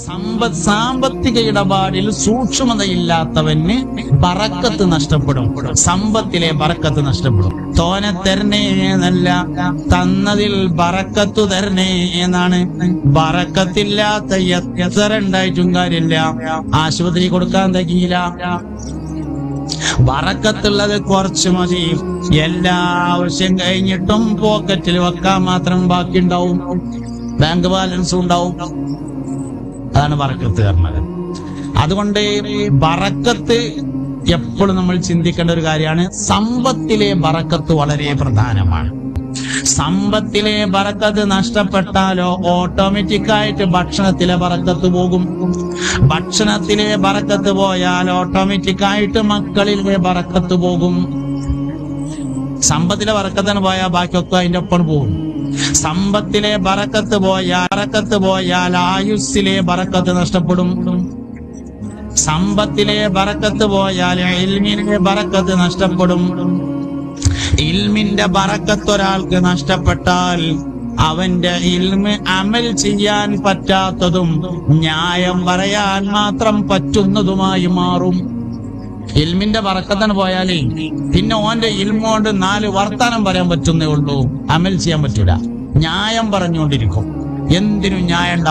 സാമ്പത്തിക ഇടപാടിൽ സൂക്ഷ്മതയില്ലാത്തവന് ബറക്കത്ത് നഷ്ടപ്പെടും. സമ്പത്തിലെ ബറക്കത്ത് നഷ്ടപ്പെടും. തോനെ തരണേ എന്നല്ല, തന്നതിൽ ബറക്കത്തു തരണേ എന്നാണ്. ബറക്കത്തില്ലാത്ത എത്ര ഉണ്ടായിട്ടും കാര്യമില്ല, ആശുപത്രി കൊടുക്കാൻ തകിയില്ല. ബറക്കത്തുള്ളത് കുറച്ച് മതി. എല്ലാ ആവശ്യം കഴിഞ്ഞിട്ടും പോക്കറ്റിൽ വെക്കാൻ മാത്രം ബാക്കി ഉണ്ടാവും, ബാങ്ക് ബാലൻസും ഉണ്ടാവും. അതാണ് ബറക്കത്ത് പറഞ്ഞത്. അതുകൊണ്ട് ബറക്കത്ത് എപ്പോഴും നമ്മൾ ചിന്തിക്കേണ്ട ഒരു കാര്യമാണ്. സമ്പത്തിലെ ബറക്കത്ത് വളരെ പ്രധാനമാണ്. സമ്പത്തിലെ ബറക്കത്ത് നഷ്ടപ്പെട്ടാലോ ഓട്ടോമാറ്റിക്കായിട്ട് ഭക്ഷണത്തിലെ ബറക്കത്ത് പോകും. ഭക്ഷണത്തിലെ ബറക്കത്ത് പോയാൽ ഓട്ടോമാറ്റിക്കായിട്ട് മക്കളിലെ ബറക്കത്ത് പോകും. സമ്പത്തിലെ ബറക്കത്തിന് പോയാൽ ബാക്കിയൊക്കെ അതിന്റെ ഒപ്പം പോകും. സമ്പത്തിലെ ബറക്കത്ത് പോയാൽ ആയുസ്സിലെ ബറക്കത്ത് നഷ്ടപ്പെടും. സമ്പത്തിലെ ബറക്കത്ത് പോയാൽ ഇൽമിലെ ബറക്കത്ത് നഷ്ടപ്പെടും. ഇൽമിന്റെ ബറക്കത്ത് ഒരാൾക്ക് നഷ്ടപ്പെട്ടാൽ അവന്റെ ഇൽമ് അമൽ ചെയ്യാൻ പറ്റാത്തതും ന്യായം പറയാൻ മാത്രം പറ്റുന്നതുമായി മാറും. ഇൽമിന്റെ ബറക്കത്തിന് പോയാലേ പിന്നെ ഓന്റെ ഇൽമോണ്ട് 4 വർത്താനം പറയാൻ പറ്റുന്നേ ഉള്ളൂ, അമൽ ചെയ്യാൻ പറ്റൂല. ന്യായം പറഞ്ഞുകൊണ്ടിരിക്കും. എന്തിനും ന്യായം ഉണ്ടാവും.